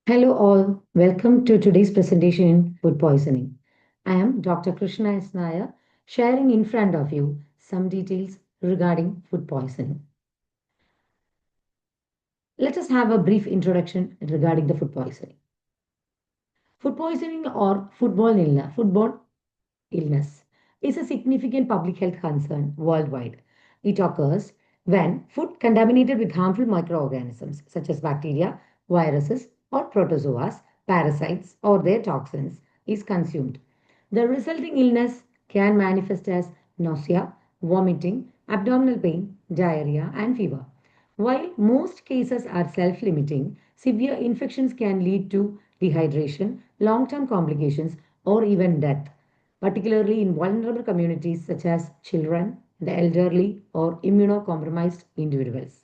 Hello, all. Welcome to today's presentation in food poisoning. I am Dr. Krishna Nair, sharing in front of you some details regarding food poisoning. Let us have a brief introduction regarding the food poisoning. Food poisoning or foodborne illness is a significant public health concern worldwide. It occurs when food contaminated with harmful microorganisms such as bacteria, viruses, or protozoas, parasites, or their toxins is consumed. The resulting illness can manifest as nausea, vomiting, abdominal pain, diarrhea, and fever. While most cases are self limiting, severe infections can lead to dehydration, long term complications, or even death, particularly in vulnerable communities such as children, the elderly, or immunocompromised individuals.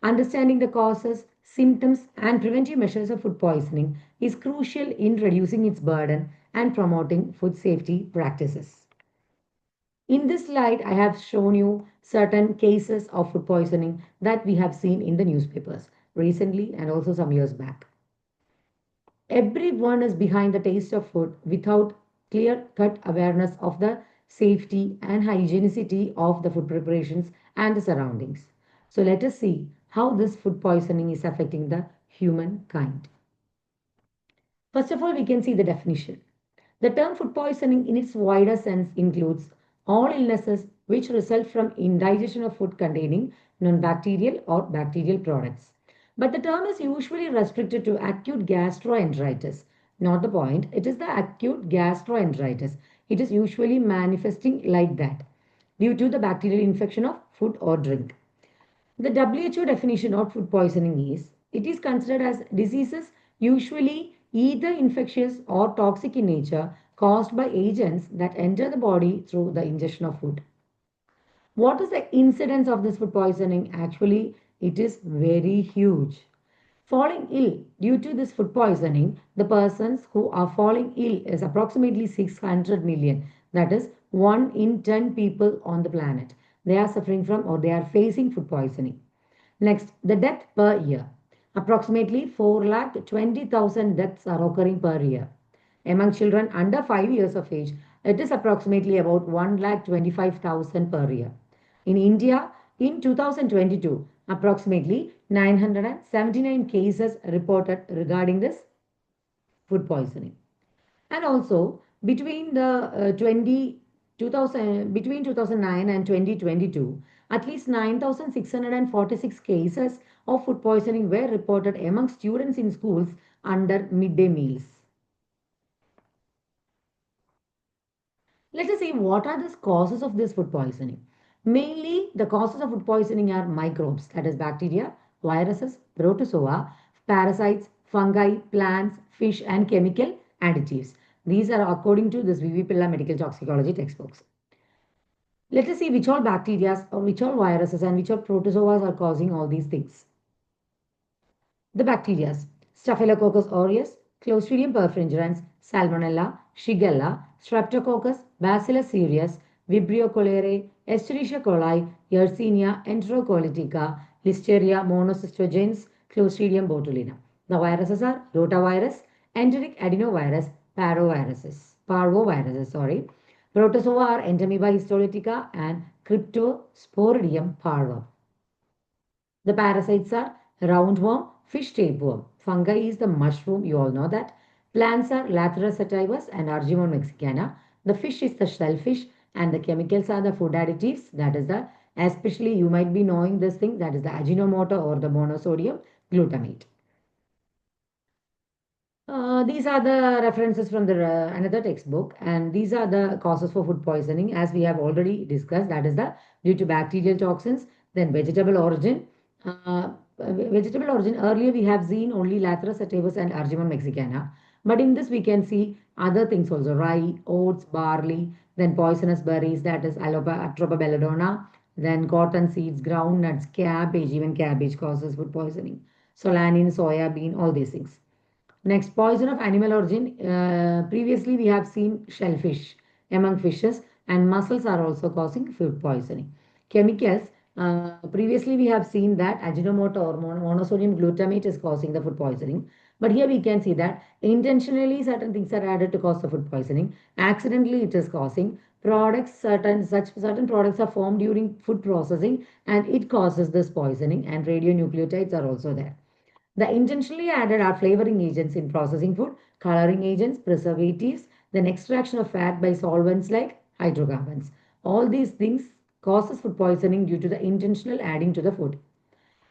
Understanding the causes, symptoms, and preventive measures of food poisoning is crucial in reducing its burden and promoting food safety practices. In this slide, I have shown you certain cases of food poisoning that we have seen in the newspapers recently and also some years back. Everyone is behind the taste of food without clear cut awareness of the safety and hygienicity of the food preparations and the surroundings. So let us see how this food poisoning is affecting the humankind. First of all, we can see the definition. The term food poisoning in its wider sense includes all illnesses which result from indigestion of food containing non-bacterial or bacterial products. But the term is usually restricted to acute gastroenteritis. Not the point, it is the acute gastroenteritis. It is usually manifesting like that due to the bacterial infection of food or drink. The WHO definition of food poisoning is it is considered as diseases usually either infectious or toxic in nature caused by agents that enter the body through the ingestion of food. What is the incidence of this food poisoning? Actually, it is very huge. Falling ill due to this food poisoning, the persons who are falling ill is approximately 600 million. That is 1 in 10 people on the planet. They are suffering from or they are facing food poisoning. Next, the death per year. Approximately 4,20,000 deaths are occurring per year. Among children under 5 years of age, it is approximately about 1,25,000 per year. In India, in 2022, approximately 979 cases reported regarding this food poisoning. And also between the 2000 between 2009 and 2022, at least 9,646 cases of food poisoning were reported among students in schools under midday meals. Let us see what are the causes of this food poisoning. Mainly, the causes of food poisoning are microbes, that is bacteria, viruses, protozoa, parasites, fungi, plants, fish, and chemical additives. These are according to this VV Pilla medical toxicology textbooks. Let us see which all bacteria or which all viruses and which all protozoas are causing all these things. The bacteria: Staphylococcus aureus, Clostridium perfringens, Salmonella, Shigella, Streptococcus, Bacillus cereus, Vibrio cholerae, Escherichia coli, Yersinia enterocolitica, Listeria monocystogenes, Clostridium botulinum. The viruses are rotavirus, enteric adenovirus, parvoviruses, Protozoa are Entamoeba histolytica and Cryptosporidium parva. The parasites are roundworm, fish tapeworm. Fungi is the mushroom, you all know that. Plants are Lathyrus sativus and Argemone mexicana. The fish is the shellfish and the chemicals are the food additives. That is the, especially you might be knowing this thing, that is the Ajinomoto or the monosodium glutamate. These are the references from the another textbook, and these are the causes for food poisoning, as we have already discussed. That is the due to bacterial toxins, then vegetable origin. Vegetable origin. Earlier we have seen only Lathyrus sativus and Argemone mexicana, but in this we can see other things also: rye, oats, barley, then poisonous berries, that is Atropa belladonna, then cotton seeds, groundnuts, cabbage. Even cabbage causes food poisoning. Solanine, soya bean, all these things. Next, poison of animal origin. Previously, we have seen shellfish among fishes, and mussels are also causing food poisoning. Chemicals. Previously, we have seen that Ajinomoto or monosodium glutamate is causing the food poisoning. But here we can see that intentionally certain things are added to cause the food poisoning. Accidentally it is causing products, certain products are formed during food processing and it causes this poisoning, and radionucleotides are also there. The intentionally added are flavoring agents in processing food, coloring agents, preservatives, then extraction of fat by solvents like hydrocarbons. All these things causes food poisoning due to the intentional adding to the food.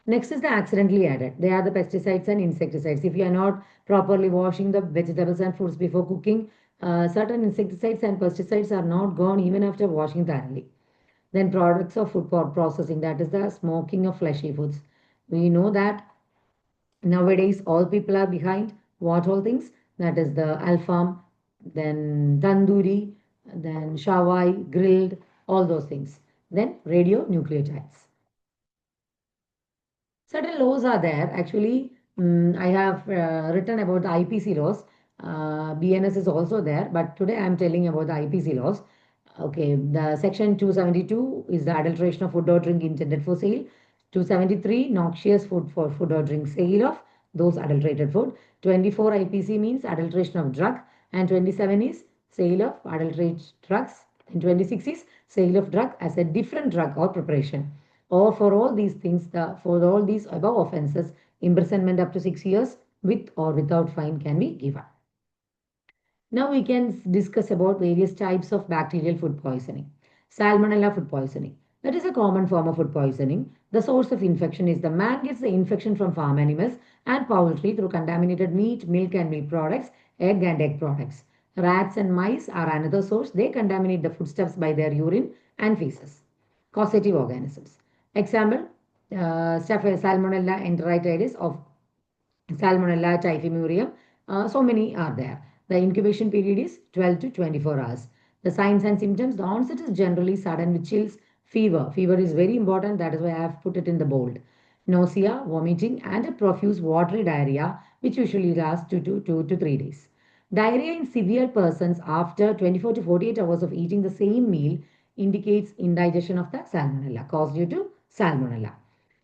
Next is the accidentally added. They are the pesticides and insecticides. If you are not properly washing the vegetables and fruits before cooking, certain insecticides and pesticides are not gone even after washing thoroughly. Then products of food processing, that is the smoking of fleshy foods. We know that nowadays all people are behind what all things, that is the alfam, then tandoori, then shawai, grilled, all those things. Then radionucleotides. Certain laws are there. Actually, I have written about the IPC laws. BNS is also there, but today I am telling about the IPC laws. Okay, the section 272 is the adulteration of food or drink intended for sale. 273, noxious food for food or drink sale of those adulterated food. 24 IPC means adulteration of drug, and 27 is sale of adulterated drugs, and 26 is sale of drug as a different drug or preparation. Or for all these things, for all these above offences, imprisonment up to 6 years with or without fine can be given. Now we can discuss about various types of bacterial food poisoning. Salmonella food poisoning. That is a common form of food poisoning. The source of infection is the man gets the infection from farm animals and poultry through contaminated meat, milk and milk products, egg and egg products. Rats and mice are another source. They contaminate the foodstuffs by their urine and feces. Causative organisms. Example, Salmonella enteritidis of Salmonella typhimurium. So many are there. The incubation period is 12 to 24 hours. The signs and symptoms, the onset is generally sudden with chills, fever. Fever is very important. That is why I have put it in the bold. Nausea, vomiting, and a profuse watery diarrhea, which usually lasts 2 to 3 days. Diarrhea in severe persons after 24 to 48 hours of eating the same meal indicates indigestion of the salmonella caused due to salmonella.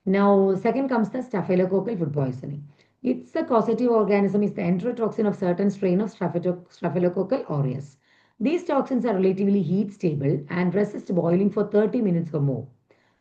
Now, second comes the staphylococcal food poisoning. It's the causative organism is the enterotoxin of certain strain of Staphylococcal aureus. These toxins are relatively heat stable and resist boiling for 30 minutes or more.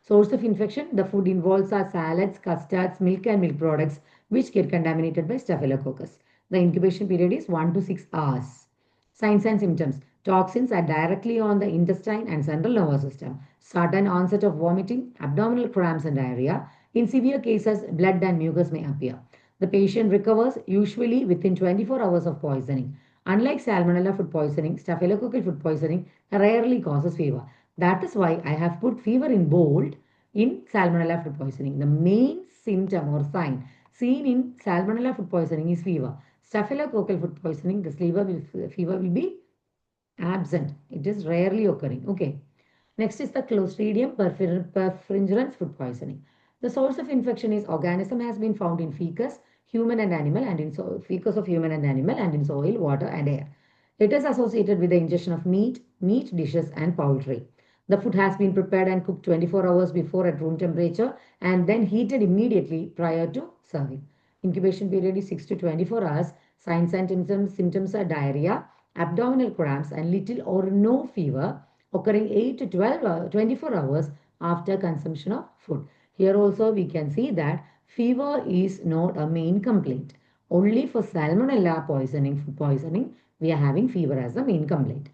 Source of infection, the food involves are salads, custards, milk and milk products which get contaminated by Staphylococcus. The incubation period is 1 to 6 hours. Signs and symptoms. Toxins are directly on the intestine and central nervous system. Sudden onset of vomiting, abdominal cramps and diarrhea. In severe cases, blood and mucus may appear. The patient recovers usually within 24 hours of poisoning. Unlike salmonella food poisoning, staphylococcal food poisoning rarely causes fever. That is why I have put fever in bold in salmonella food poisoning. The main symptom or sign seen in salmonella food poisoning is fever. Staphylococcal food poisoning, the fever will be absent. It is rarely occurring. Okay. Next is the Clostridium perfringens food poisoning. The source of infection is organism has been found in feces, human and animal, and in feces of human and animal, and in soil, water, and air. It is associated with the ingestion of meat dishes, and poultry. The food has been prepared and cooked 24 hours before at room temperature and then heated immediately prior to serving. Incubation period is 6 to 24 hours. Signs and symptoms are diarrhea, abdominal cramps, and little or no fever occurring 8 to 24 hours after consumption of food. Here also we can see that fever is not a main complaint. Only for salmonella poisoning, food poisoning, we are having fever as the main complaint.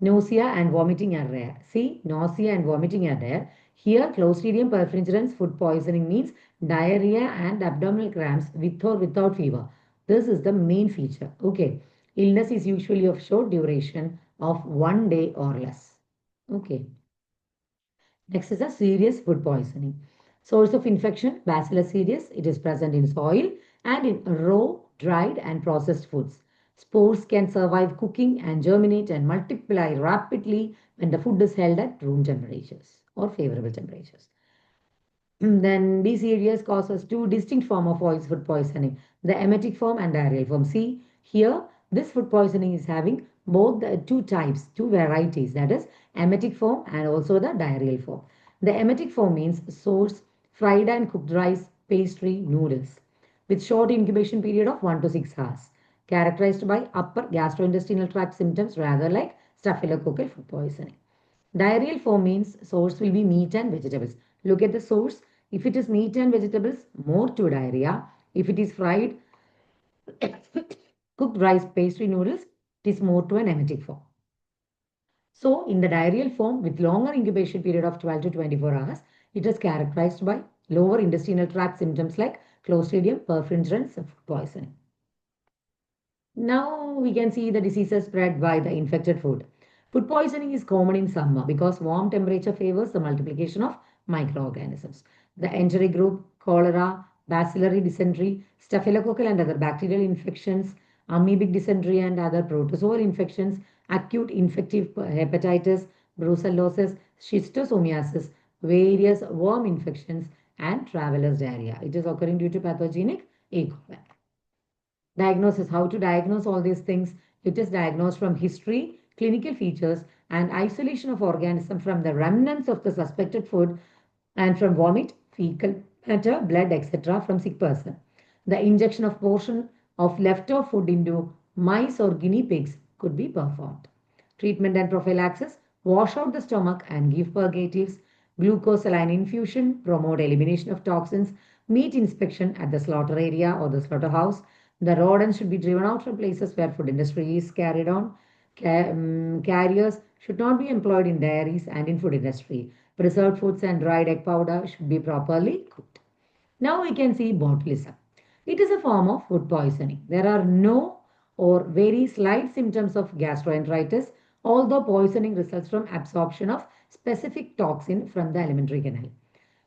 Nausea and vomiting are rare. See, nausea and vomiting are there. Here, Clostridium perfringens food poisoning means diarrhea and abdominal cramps with or without fever. This is the main feature. Okay. Illness is usually of short duration of 1 day or less. Okay. Next is a serious food poisoning. Source of infection, Bacillus cereus. It is present in soil and in raw, dried and processed foods. Spores can survive cooking and germinate and multiply rapidly when the food is held at room temperatures or favorable temperatures. Then these areas causes two distinct form of food poisoning, the emetic form and diarrheal form. See here, this food poisoning is having both the two types, two varieties, that is emetic form and also the diarrheal form. The emetic form means sauce, fried and cooked rice, pastry, noodles. with short incubation period of 1 to 6 hours, characterized by upper gastrointestinal tract symptoms rather like staphylococcal food poisoning. Diarrheal form means source will be meat and vegetables. Look at the source. If it is meat and vegetables, more to diarrhea. If it is fried, cooked rice, pastry, noodles, it is more to an emetic form. So, in the diarrheal form with longer incubation period of 12 to 24 hours, it is characterized by lower intestinal tract symptoms like Clostridium perfringens and food poisoning. Now we can see the diseases spread by the infected food. Food poisoning is common in summer because warm temperature favors the multiplication of microorganisms. The entry group, cholera, bacillary dysentery, staphylococcal and other bacterial infections, amoebic dysentery and other protozoal infections, acute infective hepatitis, brucellosis, schistosomiasis, various worm infections, and traveler's diarrhea. It is occurring due to pathogenic E. coli. Diagnosis, how to diagnose all these things. It is diagnosed from history, clinical features, and isolation of organism from the remnants of the suspected food and from vomit, fecal matter, blood, etc. from sick person. The injection of portion of leftover food into mice or guinea pigs could be performed. Treatment and prophylaxis, wash out the stomach and give purgatives. Glucose saline infusion, promote elimination of toxins. Meat inspection at the slaughter area or the slaughterhouse. The rodents should be driven out from places where food industry is carried on. Carriers should not be employed in dairies and in food industry. Preserved foods and dried egg powder should be properly cooked. Now we can see botulism. It is a form of food poisoning. There are no or very slight symptoms of gastroenteritis, although poisoning results from absorption of specific toxin from the alimentary canal.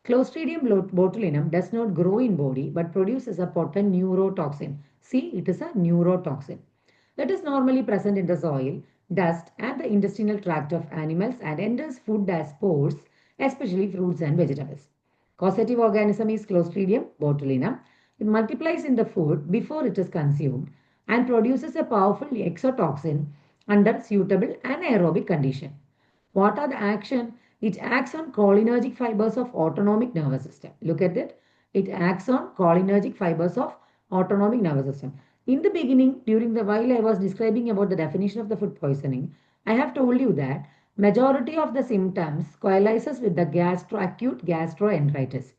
Clostridium botulinum does not grow in body but produces a potent neurotoxin. See, it is a neurotoxin that is normally present in the soil, dust, and the intestinal tract of animals and enters food as spores, especially fruits and vegetables. Causative organism is Clostridium botulinum. It multiplies in the food before it is consumed and produces a powerful exotoxin under suitable anaerobic condition. What are the action? It acts on cholinergic fibers of autonomic nervous system. Look at it. It acts on cholinergic fibers of autonomic nervous system. In the beginning, during the while I was describing about the definition of the food poisoning, I have told you that majority of the symptoms coalesces with the acute gastroenteritis.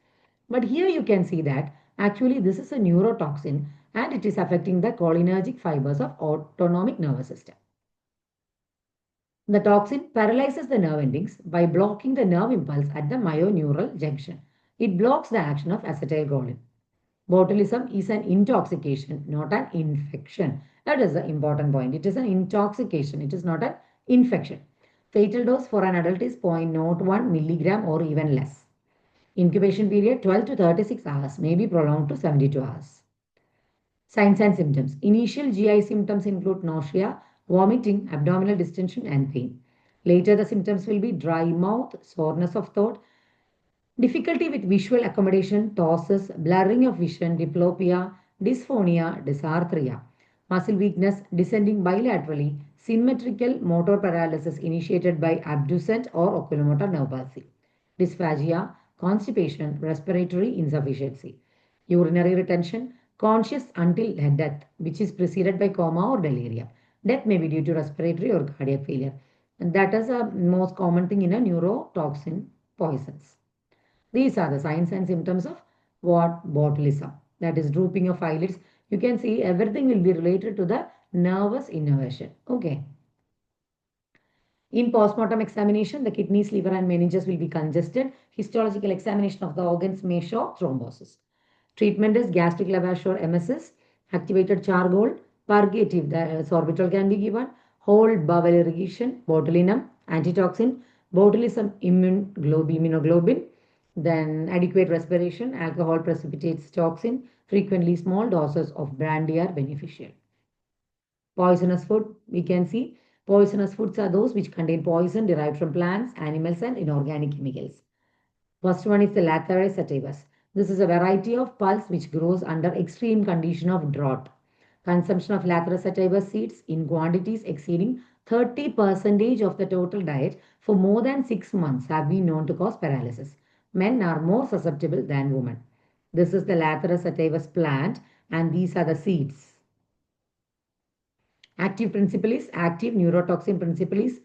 But here you can see that actually this is a neurotoxin and it is affecting the cholinergic fibers of autonomic nervous system. The toxin paralyzes the nerve endings by blocking the nerve impulse at the myoneural junction. It blocks the action of acetylcholine. Botulism is an intoxication, not an infection. That is the important point. It is an intoxication. It is not an infection. Fatal dose for an adult is 0.01 milligram or even less. Incubation period 12 to 36 hours may be prolonged to 72 hours. Signs and symptoms. Initial GI symptoms include nausea, vomiting, abdominal distension, and pain. Later, the symptoms will be dry mouth, soreness of throat, difficulty with visual accommodation, ptosis, blurring of vision, diplopia, dysphonia, dysarthria, muscle weakness, descending bilaterally, symmetrical motor paralysis initiated by abducent or oculomotor nerve palsy, dysphagia, constipation, respiratory insufficiency, urinary retention, conscious until death, which is preceded by coma or delirium. Death may be due to respiratory or cardiac failure. And that is a most common thing in a neurotoxin poisons. These are the signs and symptoms of what? Botulism. That is drooping of eyelids. You can see everything will be related to the nervous innervation. Okay. In postmortem examination, the kidneys, liver and meninges will be congested. Histological examination of the organs may show thrombosis. Treatment is gastric lavage or MSS, activated charcoal, purgative, the sorbitol can be given, whole bowel irrigation, botulinum, antitoxin, botulism immunoglobulin, then adequate respiration, alcohol precipitates toxin, frequently small doses of brandy are beneficial. Poisonous food, we can see poisonous foods are those which contain poison derived from plants, animals, and inorganic chemicals. First one is the Lathyrus sativus. This is a variety of pulse which grows under extreme condition of drought. Consumption of Lathyrus sativus seeds in quantities exceeding 30% of the total diet for more than 6 months have been known to cause paralysis. Men are more susceptible than women. This is the Lathyrus sativus plant and these are the seeds. Active principle is active neurotoxin principle is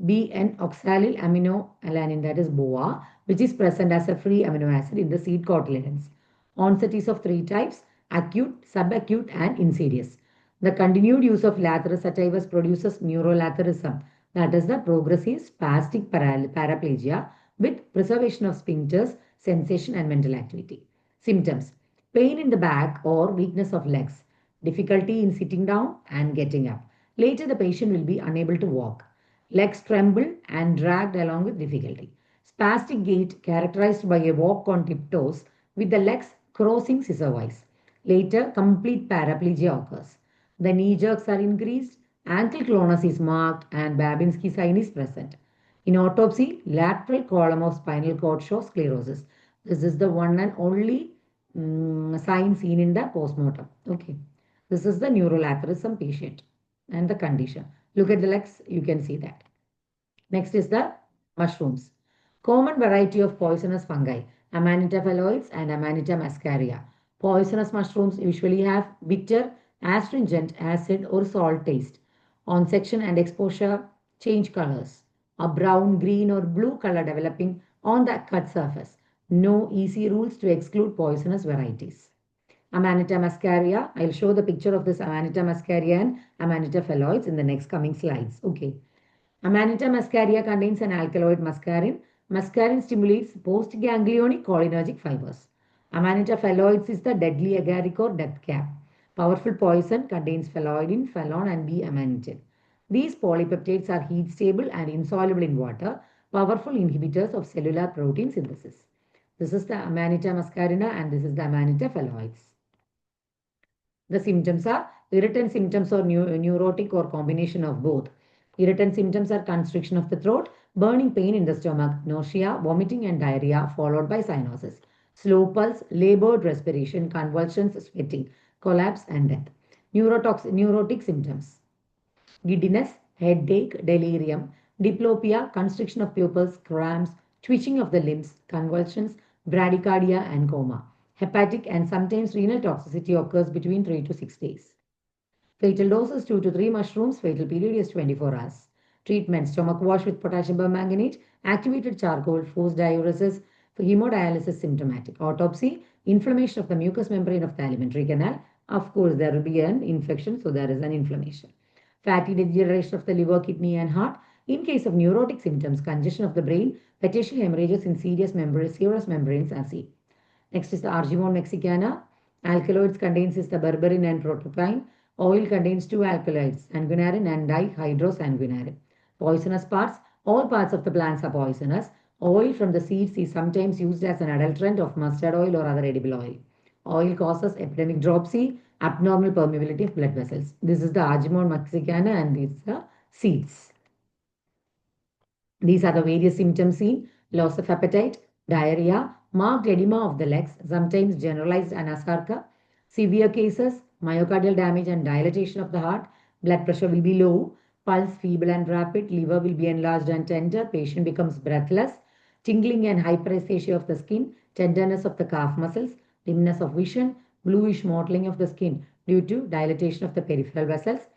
BN oxalyl aminoalanine, that is BOA, which is present as a free amino acid in the seed cotyledons. Onset is of three types: acute, subacute, and insidious. The continued use of Lathyrus sativus produces neurolatherism, that is the progressive spastic paraplegia with preservation of sphincters, sensation, and mental activity. Symptoms: pain in the back or weakness of legs, difficulty in sitting down and getting up. Later, the patient will be unable to walk. Legs tremble and dragged along with difficulty. Spastic gait characterized by a walk on tiptoes with the legs crossing scissorwise. Later, complete paraplegia occurs. The knee jerks are increased, ankle clonus is marked, and Babinski sign is present. In autopsy, lateral column of spinal cord shows sclerosis. This is the one and only sign seen in the postmortem. Okay. This is the neurolatherism patient and the condition. Look at the legs, you can see that. Next is the mushrooms. Common variety of poisonous fungi, Amanita phalloides and Amanita muscaria. Poisonous mushrooms usually have bitter, astringent, acid or salt taste. On section and exposure, change colors. A brown, green or blue color developing on the cut surface. No easy rules to exclude poisonous varieties. Amanita muscaria. I'll show the picture of this Amanita muscaria and Amanita phalloides in the next coming slides. Okay. Amanita muscaria contains an alkaloid muscarin. Muscarin stimulates postganglionic cholinergic fibers. Amanita phalloides is the deadly agaric or death cap. Powerful poison, contains phalloidin, phalon, and B-amanitin. These polypeptides are heat stable and insoluble in water, powerful inhibitors of cellular protein synthesis. This is the Amanita muscarina and this is the Amanita phalloides. The symptoms are irritant symptoms or neurotic or combination of both. Irritant symptoms are constriction of the throat, burning pain in the stomach, nausea, vomiting and diarrhea followed by cyanosis. Slow pulse, labored respiration, convulsions, sweating, collapse and death. Neurotic symptoms: giddiness, headache, delirium, diplopia, constriction of pupils, cramps, twitching of the limbs, convulsions, bradycardia, and coma. Hepatic and sometimes renal toxicity occurs between 3 to 6 days. Fatal dose is 2 to 3 mushrooms. Fatal period is 24 hours. Treatment: stomach wash with potassium permanganate, activated charcoal, forced diuresis, for hemodialysis symptomatic. Autopsy: inflammation of the mucous membrane of the alimentary canal. Of course, there will be an infection, so there is an inflammation. Fatty degeneration of the liver, kidney, and heart. In case of neurotic symptoms, congestion of the brain, petechial hemorrhages in serous membranes are seen. Next is the Argemone mexicana. Alkaloids contains is the berberine and tropine. Oil contains two alkaloids, sanguinarine and dihydrosanguinarine. Poisonous parts: all parts of the plants are poisonous. Oil from the seeds is sometimes used as an adulterant of mustard oil or other edible oil. Oil causes epidemic dropsy, abnormal permeability of blood vessels. This is the Argemone mexicana and these are seeds. These are the various symptoms seen: loss of appetite, diarrhea, marked edema of the legs, sometimes generalized anasarca. Severe cases: myocardial damage and dilatation of the heart. Blood pressure will be low, pulse feeble and rapid, liver will be enlarged and tender, patient becomes breathless, tingling and hyperesthesia of the skin, tenderness of the calf muscles, dimness of vision, bluish mottling of the skin due to dilatation of the peripheral vessels.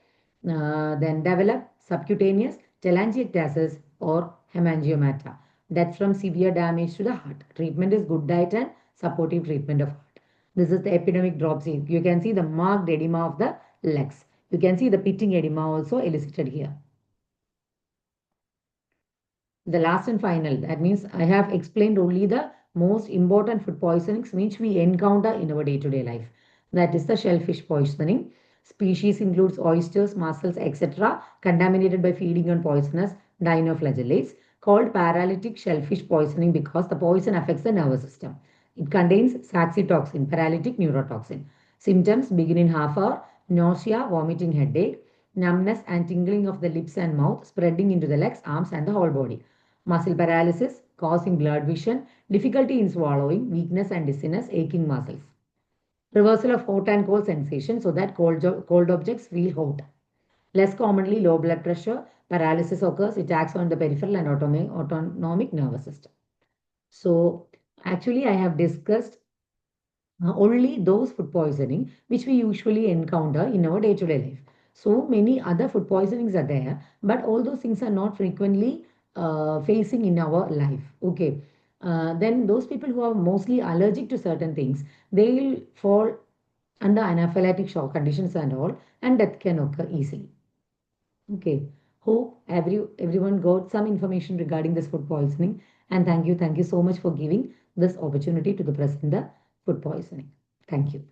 Then develop subcutaneous telangiectasis or hemangiomata. Death from severe damage to the heart. Treatment is good diet and supportive treatment of heart. This is the epidemic dropsy. You can see the marked edema of the legs. You can see the pitting edema also elicited here. The last and final, that means I have explained only the most important food poisonings which we encounter in our day-to-day life. That is the shellfish poisoning. Species includes oysters, mussels, etc. contaminated by feeding on poisonous dinoflagellates, called paralytic shellfish poisoning because the poison affects the nervous system. It contains saxitoxin, paralytic neurotoxin. Symptoms: begin in half hour, nausea, vomiting, headache, numbness and tingling of the lips and mouth, spreading into the legs, arms and the whole body. Muscle paralysis, causing blurred vision, difficulty in swallowing, weakness and dizziness, aching muscles. Reversal of hot and cold sensation so that cold objects feel hot. Less commonly, low blood pressure, paralysis occurs, it acts on the peripheral and autonomic nervous system. So, actually, I have discussed only those food poisoning which we usually encounter in our day-to-day life. So many other food poisonings are there, but all those things are not frequently facing in our life. Okay. Then those people who are mostly allergic to certain things, they will fall under anaphylactic shock conditions and all, and death can occur easily. Okay. Hope everyone got some information regarding this food poisoning. And thank you so much for giving this opportunity to the present the food poisoning. Thank you.